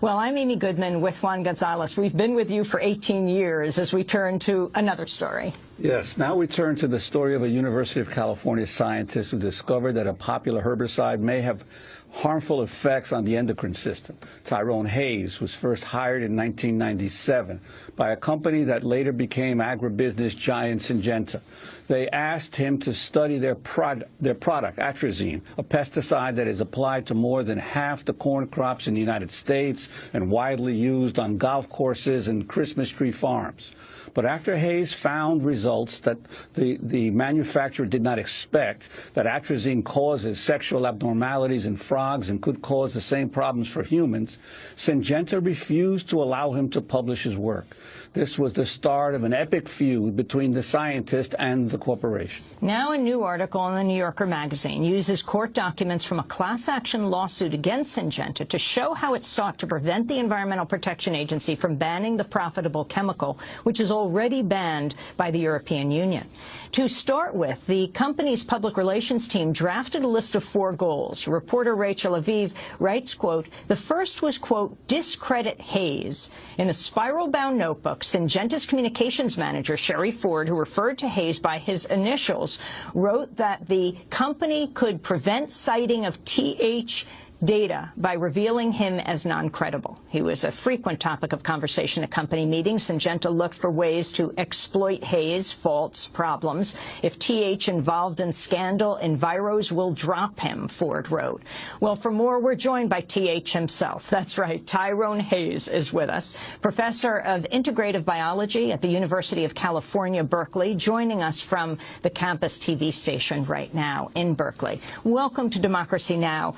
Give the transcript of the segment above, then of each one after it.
Well, I'm Amy Goodman with Juan Gonzalez. We've been with you for 18 years as we turn to another story. Yes, now we turn to the story of a University of California scientist who discovered that a popular herbicide may have harmful effects on the endocrine system. Tyrone Hayes was first hired in 1997 by a company that later became agribusiness giant Syngenta. They asked him to study their product, atrazine, a pesticide that is applied to more than half the corn crops in the United States and widely used on golf courses and Christmas tree farms. But after Hayes found results that the manufacturer did not expect, that atrazine causes sexual abnormalities in frogs and could cause the same problems for humans, Syngenta refused to allow him to publish his work. This was the start of an epic feud between the scientist and the corporation. Now a new article in the New Yorker magazine uses court documents from a class action lawsuit against Syngenta to show how it sought to prevent the Environmental Protection Agency from banning the profitable chemical, which is already banned by the European Union. To start with, the company's public relations team drafted a list of 4 goals. Reporter Rachel Aviv writes, quote, the first was, quote, discredit Hayes. In a spiral-bound notebook, Syngenta's communications manager, Sherry Ford, who referred to Hayes by his initials, wrote that the company could prevent citing of TH data by revealing him as non-credible. He was a frequent topic of conversation at company meetings. Syngenta looked for ways to exploit Hayes' faults, problems. If TH involved in scandal, Enviros will drop him, Ford wrote. Well, for more, we're joined by TH himself. That's right, Tyrone Hayes is with us, professor of integrative biology at the University of California, Berkeley, joining us from the campus TV station right now in Berkeley. Welcome to Democracy Now!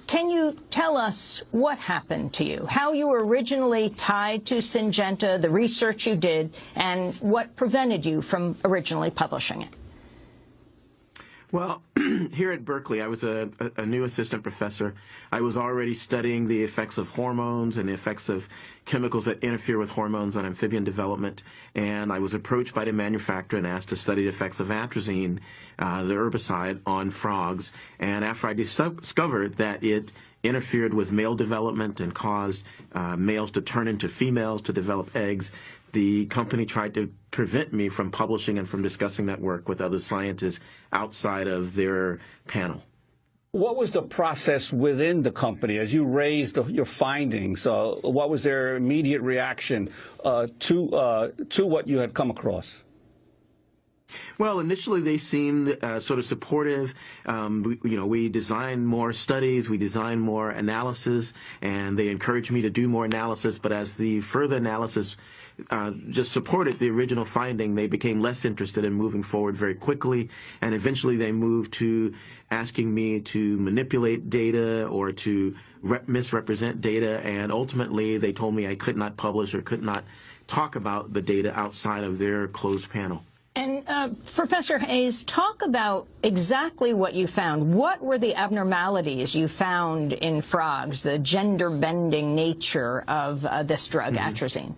Can you tell us what happened to you, how you were originally tied to Syngenta, the research you did, and what prevented you from originally publishing it? Well, here at Berkeley, I was a new assistant professor. I was already studying the effects of hormones and the effects of chemicals that interfere with hormones on amphibian development. And I was approached by the manufacturer and asked to study the effects of atrazine, the herbicide, on frogs. And after I discovered that it interfered with male development and caused males to turn into females to develop eggs, the company tried to prevent me from publishing and from discussing that work with other scientists outside of their panel. What was the process within the company as you raised your findings? What was their immediate reaction to what you had come across? Well, initially they seemed sort of supportive. We designed more studies, we designed more analysis, and they encouraged me to do more analysis. But as the further analysis just supported the original finding, they became less interested in moving forward very quickly, and eventually they moved to asking me to manipulate data or to misrepresent data, and ultimately they told me I could not publish or could not talk about the data outside of their closed panel. And Professor Hayes, talk about exactly what you found. What were the abnormalities you found in frogs, the gender-bending nature of this drug, atrazine?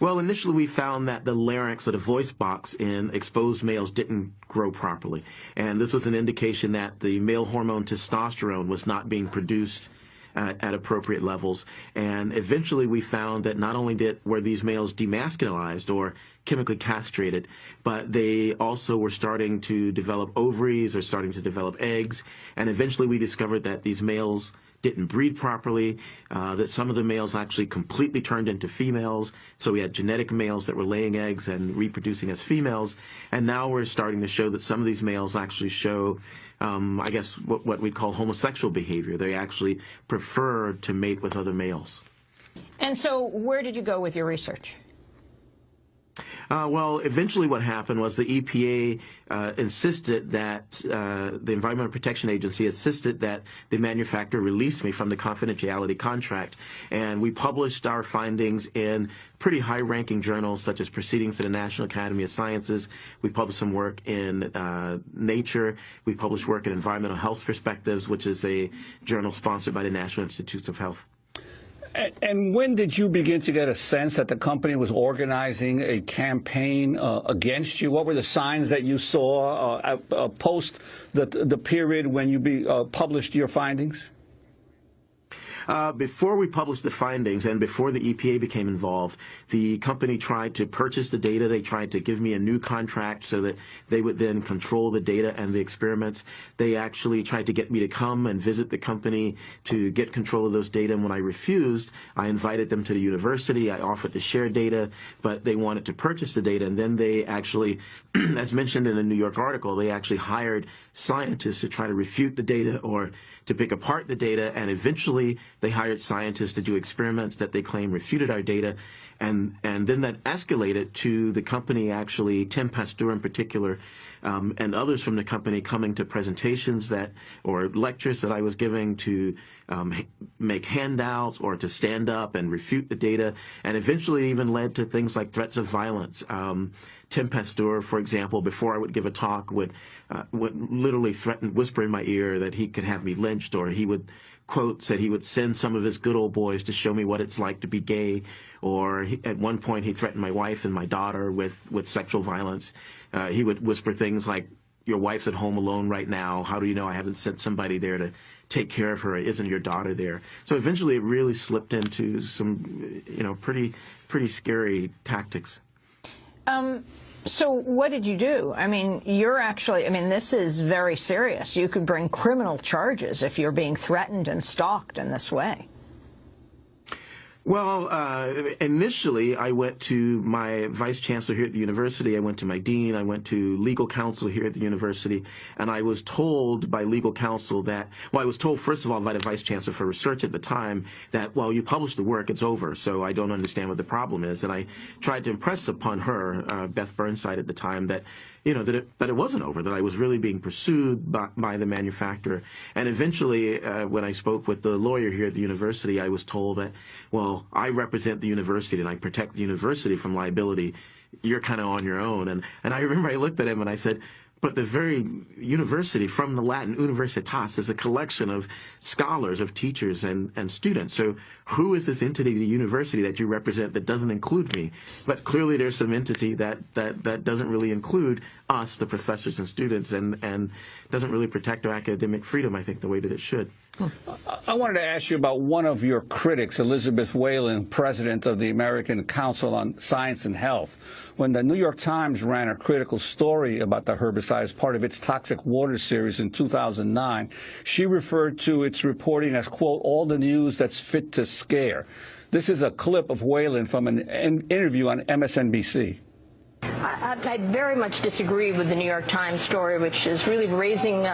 Well, initially we found that the larynx or the voice box in exposed males didn't grow properly. And this was an indication that the male hormone testosterone was not being produced at appropriate levels. And eventually we found that not only were these males demasculinized or chemically castrated, but they also were starting to develop ovaries or starting to develop eggs. And eventually we discovered that these males didn't breed properly, that some of the males actually completely turned into females. So we had genetic males that were laying eggs and reproducing as females. And now we're starting to show that some of these males actually show, I guess, what we'd call homosexual behavior. They actually prefer to mate with other males. And so where did you go with your research? Well, eventually what happened was the EPA insisted that, the Environmental Protection Agency insisted that the manufacturer release me from the confidentiality contract. And we published our findings in pretty high-ranking journals such as Proceedings of the National Academy of Sciences. We published some work in Nature. We published work in Environmental Health Perspectives, which is a journal sponsored by the National Institutes of Health. And when did you begin to get a sense that the company was organizing a campaign against you? What were the signs that you saw post the period when you published your findings? Before we published the findings and before the EPA became involved, the company tried to purchase the data. They tried to give me a new contract so that they would then control the data and the experiments. They actually tried to get me to come and visit the company to get control of those data. And when I refused, I invited them to the university. I offered to share data, but they wanted to purchase the data. And then they actually, as mentioned in a New York article, they actually hired scientists to try to refute the data or to pick apart the data, and eventually they hired scientists to do experiments that they claim refuted our data, and then that escalated to the company actually, Tim Pasteur in particular, and others from the company coming to presentations that, or lectures that I was giving to make handouts or to stand up and refute the data, and eventually even led to things like threats of violence. Tim Pasteur, for example, before I would give a talk, would literally threaten, whisper in my ear that he could have me lynched, or he would, quote, said he would send some of his good old boys to show me what it's like to be gay, or at one point he threatened my wife and my daughter with sexual violence. He would whisper things like, "Your wife's at home alone right now. How do you know I haven't sent somebody there to take care of her? Isn't your daughter there?" So eventually it really slipped into some, pretty scary tactics. So what did you do? I mean, this is very serious. You could bring criminal charges if you're being threatened and stalked in this way. Well, initially, I went to my vice chancellor here at the university. I went to my dean. I went to legal counsel here at the university. And I was told by legal counsel that, well, I was told, first of all, by the vice chancellor for research at the time that, well, you published the work, it's over. So I don't understand what the problem is. And I tried to impress upon her, Beth Burnside at the time, that, that it wasn't over, that I was really being pursued by the manufacturer. And eventually, when I spoke with the lawyer here at the university, I was told that, well, I represent the university and I protect the university from liability. You're kind of on your own. And I remember I looked at him and I said, but the very university, from the Latin universitas, is a collection of scholars, of teachers and students. So who is this entity, the university, that you represent that doesn't include me? But clearly there's some entity that doesn't really include us, the professors and students, and doesn't really protect our academic freedom, I think, the way that it should. I wanted to ask you about one of your critics, Elizabeth Whalen, president of the American Council on Science and Health. When the New York Times ran a critical story about the herbicide as part of its Toxic Water series in 2009, she referred to its reporting as, quote, all the news that's fit to scare. This is a clip of Whalen from an interview on MSNBC. I very much disagree with the New York Times story, which is really raising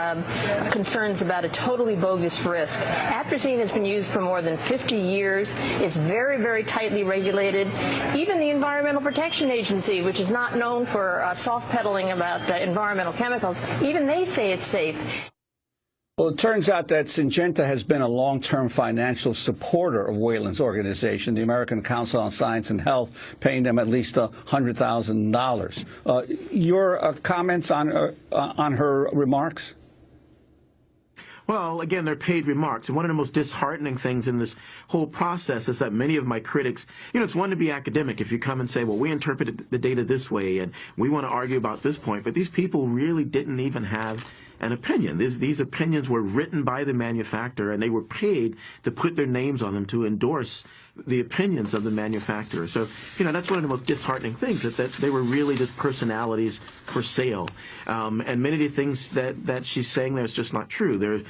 concerns about a totally bogus risk. Atrazine has been used for more than 50 years. It's very, very tightly regulated. Even the Environmental Protection Agency, which is not known for soft pedaling about environmental chemicals, even they say it's safe. Well, it turns out that Syngenta has been a long-term financial supporter of Whalen's organization, the American Council on Science and Health, paying them at least $100,000. Your comments on her remarks? Well, again, they're paid remarks. And one of the most disheartening things in this whole process is that many of my critics, it's one to be academic if you come and say, well, we interpreted the data this way and we want to argue about this point. But these people really didn't even have an opinion. These opinions were written by the manufacturer, and they were paid to put their names on them to endorse the opinions of the manufacturer. So, that's one of the most disheartening things, that they were really just personalities for sale. And many of the things that she's saying there is just not true.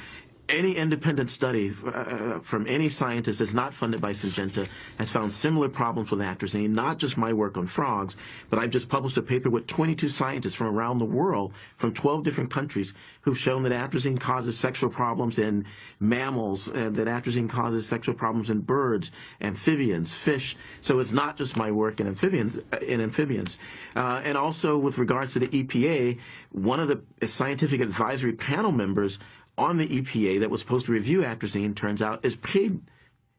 Any independent study from any scientist that's not funded by Syngenta has found similar problems with atrazine, not just my work on frogs, but I've just published a paper with 22 scientists from around the world, from 12 different countries, who've shown that atrazine causes sexual problems in mammals, and that atrazine causes sexual problems in birds, amphibians, fish. So it's not just my work in amphibians. And also with regards to the EPA, one of the scientific advisory panel members on the EPA that was supposed to review atrazine, turns out, is paid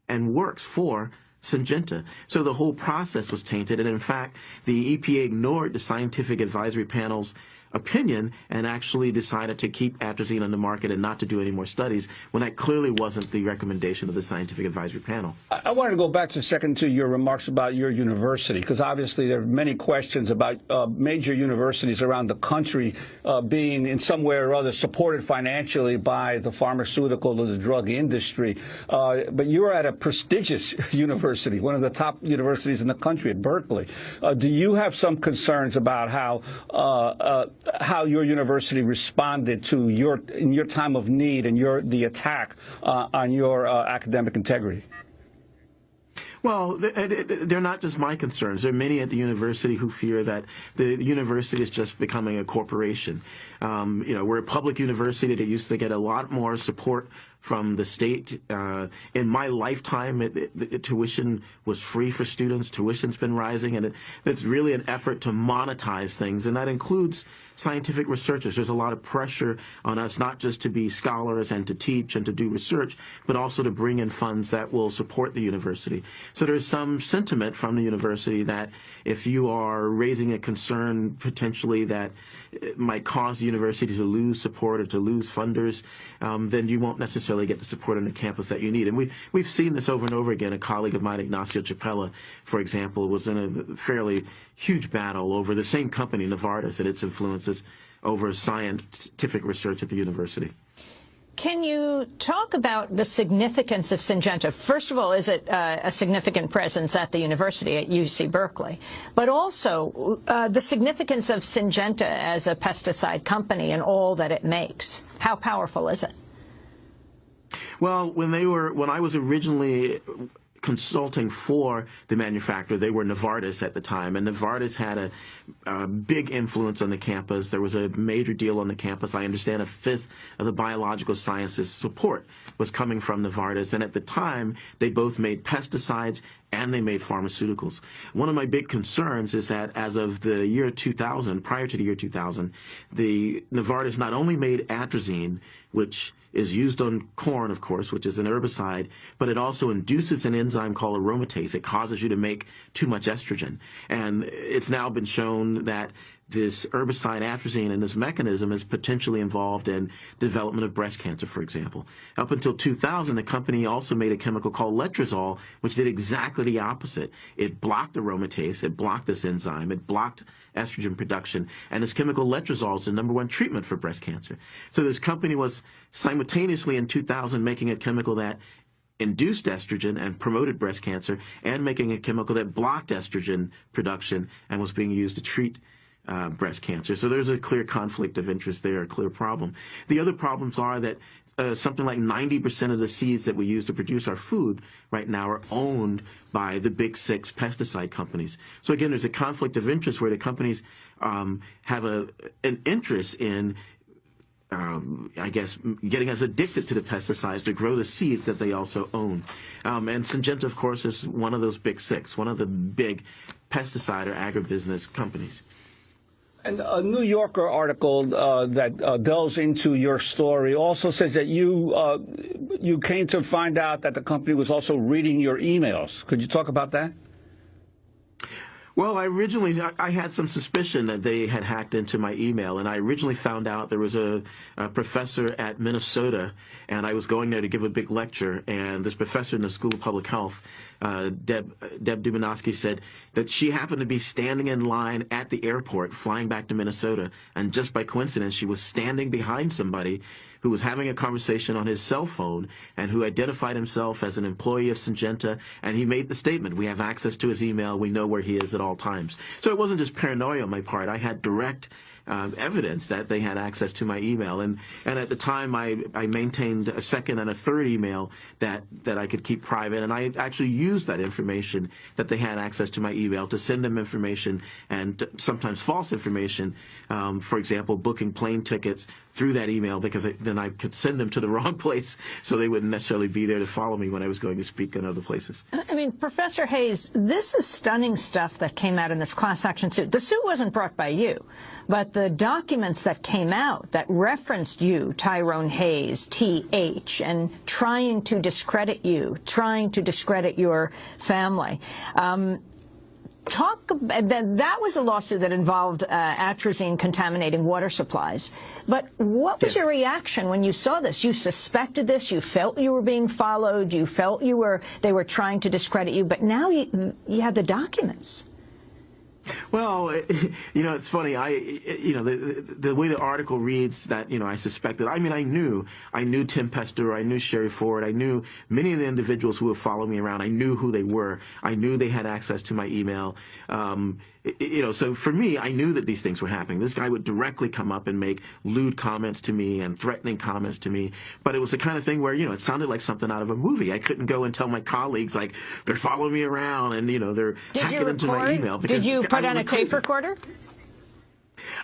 and works for Syngenta. So the whole process was tainted, and in fact, the EPA ignored the scientific advisory panel's opinion and actually decided to keep atrazine on the market and not to do any more studies, when that clearly wasn't the recommendation of the scientific advisory panel. I wanted to go back a second to your remarks about your university, because obviously there are many questions about major universities around the country being in some way or other supported financially by the pharmaceutical or the drug industry. But you're at a prestigious university, one of the top universities in the country, at Berkeley. Do you have some concerns about how your university responded to in your time of need and the attack on your academic integrity? Well, they're not just my concerns. There are many at the university who fear that the university is just becoming a corporation. We're a public university that used to get a lot more support from the state. In my lifetime, the tuition was free for students. Tuition's been rising, and it's really an effort to monetize things, and that includes scientific researchers. There's a lot of pressure on us not just to be scholars and to teach and to do research, but also to bring in funds that will support the university. So there's some sentiment from the university that if you are raising a concern potentially that it might cause the university to lose support or to lose funders, then you won't necessarily get the support on the campus that you need. And we've seen this over and over again. A colleague of mine, Ignacio Chapella, for example, was in a fairly huge battle over the same company, Novartis, and its influences over scientific research at the university. Can you talk about the significance of Syngenta? First of all, is it a significant presence at the university at UC Berkeley? But also the significance of Syngenta as a pesticide company and all that it makes. How powerful is it? Well, when I was originally consulting for the manufacturer, they were Novartis at the time, and Novartis had a big influence on the campus. There was a major deal on the campus. I understand a fifth of the biological sciences support was coming from Novartis, and at the time, they both made pesticides and they made pharmaceuticals. One of my big concerns is that as of the year 2000, prior to the year 2000, the Novartis not only made atrazine, which is used on corn, of course, which is an herbicide, but it also induces an enzyme called aromatase. It causes you to make too much estrogen. And it's now been shown that this herbicide atrazine and this mechanism is potentially involved in development of breast cancer, for example. Up until 2000, the company also made a chemical called letrozole, which did exactly the opposite. It blocked aromatase, it blocked this enzyme, it blocked estrogen production, and this chemical letrozole is the #1 treatment for breast cancer. So this company was simultaneously in 2000 making a chemical that induced estrogen and promoted breast cancer, and making a chemical that blocked estrogen production and was being used to treat breast cancer. So there's a clear conflict of interest there, a clear problem. The other problems are that something like 90% of the seeds that we use to produce our food right now are owned by the big 6 pesticide companies. So again, there's a conflict of interest where the companies have an interest in I guess, getting us addicted to the pesticides to grow the seeds that they also own. And Syngenta, of course, is one of those big 6, one of the big pesticide or agribusiness companies. And a New Yorker article that delves into your story also says that you came to find out that the company was also reading your emails. Could you talk about that? Well, I had some suspicion that they had hacked into my email, and I originally found out there was a professor at Minnesota, and I was going there to give a big lecture, and this professor in the School of Public Health, Deb Dumanowski, said that she happened to be standing in line at the airport flying back to Minnesota, and just by coincidence, she was standing behind somebody who was having a conversation on his cell phone and who identified himself as an employee of Syngenta, and he made the statement, we have access to his email, we know where he is at all times. So it wasn't just paranoia on my part. I had direct evidence that they had access to my email, and at the time I maintained a second and a third email that I could keep private, and I actually used that information that they had access to my email to send them information, and sometimes false information, for example, booking plane tickets through that email, because then I could send them to the wrong place, so they wouldn't necessarily be there to follow me when I was going to speak in other places. I mean, Professor Hayes, this is stunning stuff that came out in this class action suit. The suit wasn't brought by you, but the documents that came out that referenced you, Tyrone Hayes, TH, and trying to discredit you, trying to discredit your family. That was a lawsuit that involved atrazine contaminating water supplies. But what was your reaction when you saw this? You suspected this. You felt you were being followed. You felt they were trying to discredit you. But now you have the documents. Well, it's funny. The way the article reads that, I suspected. I mean, I knew Tim Pester. I knew Sherry Ford. I knew many of the individuals who would follow me around. I knew who they were. I knew they had access to my email. So for me, I knew that these things were happening. This guy would directly come up and make lewd comments to me and threatening comments to me. But it was the kind of thing where, it sounded like something out of a movie. I couldn't go and tell my colleagues, like, they're following me around and, they're hacking into my email. Did you put on a tape recorder?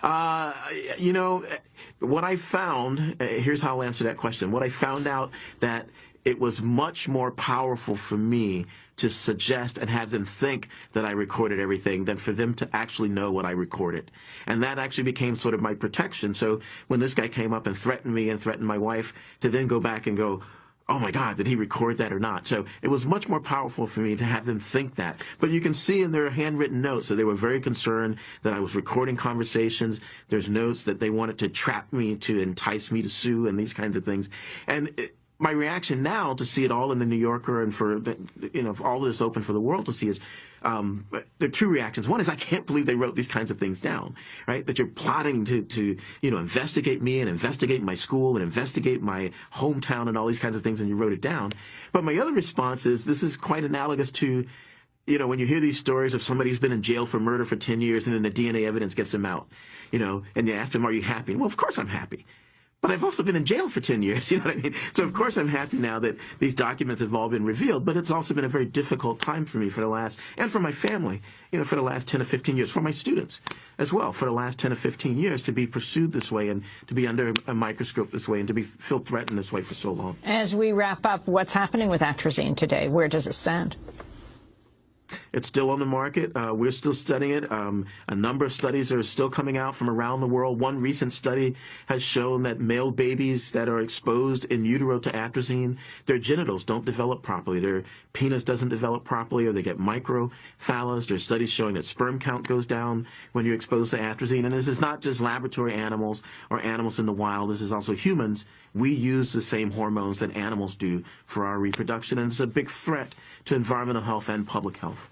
What I found, here's how I'll answer that question. What I found out that it was much more powerful for me to suggest and have them think that I recorded everything than for them to actually know what I recorded. And that actually became sort of my protection. So when this guy came up and threatened me and threatened my wife, to then go back and go, oh my God, did he record that or not? So it was much more powerful for me to have them think that. But you can see in their handwritten notes that they were very concerned that I was recording conversations. There's notes that they wanted to trap me, to entice me to sue, and these kinds of things. And my reaction now to see it all in the New Yorker and for all this open for the world to see is there are two reactions. One is, I can't believe they wrote these kinds of things down, right? That you're plotting to investigate me and investigate my school and investigate my hometown and all these kinds of things, and you wrote it down. But my other response is, this is quite analogous to, when you hear these stories of somebody who's been in jail for murder for 10 years and then the DNA evidence gets them out, and you ask them, are you happy? Well, of course I'm happy. But I've also been in jail for 10 years, you know what I mean? So, of course, I'm happy now that these documents have all been revealed, but it's also been a very difficult time for me and for my family, for the last 10 or 15 years, for my students as well, for the last 10 or 15 years, to be pursued this way and to be under a microscope this way and to feel threatened this way for so long. As we wrap up, what's happening with atrazine today? Where does it stand? It's still on the market. We're still studying it. A number of studies are still coming out from around the world. One recent study has shown that male babies that are exposed in utero to atrazine, their genitals don't develop properly. Their penis doesn't develop properly, or they get microphallus. There's studies showing that sperm count goes down when you're exposed to atrazine. And this is not just laboratory animals or animals in the wild. This is also humans. We use the same hormones that animals do for our reproduction, and it's a big threat to environmental health and public health.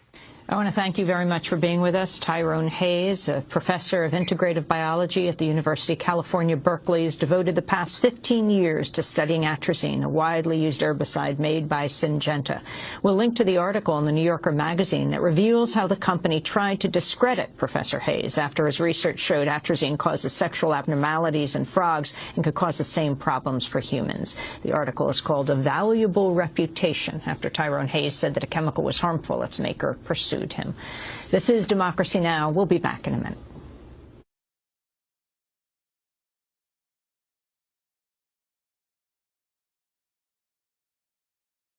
I want to thank you very much for being with us. Tyrone Hayes, a professor of integrative biology at the University of California, Berkeley, has devoted the past 15 years to studying atrazine, a widely used herbicide made by Syngenta. We'll link to the article in the New Yorker magazine that reveals how the company tried to discredit Professor Hayes after his research showed atrazine causes sexual abnormalities in frogs and could cause the same problems for humans. The article is called A Valuable Reputation, after Tyrone Hayes said that a chemical was harmful. Its maker pursued him. This is Democracy Now! We'll be back in a minute.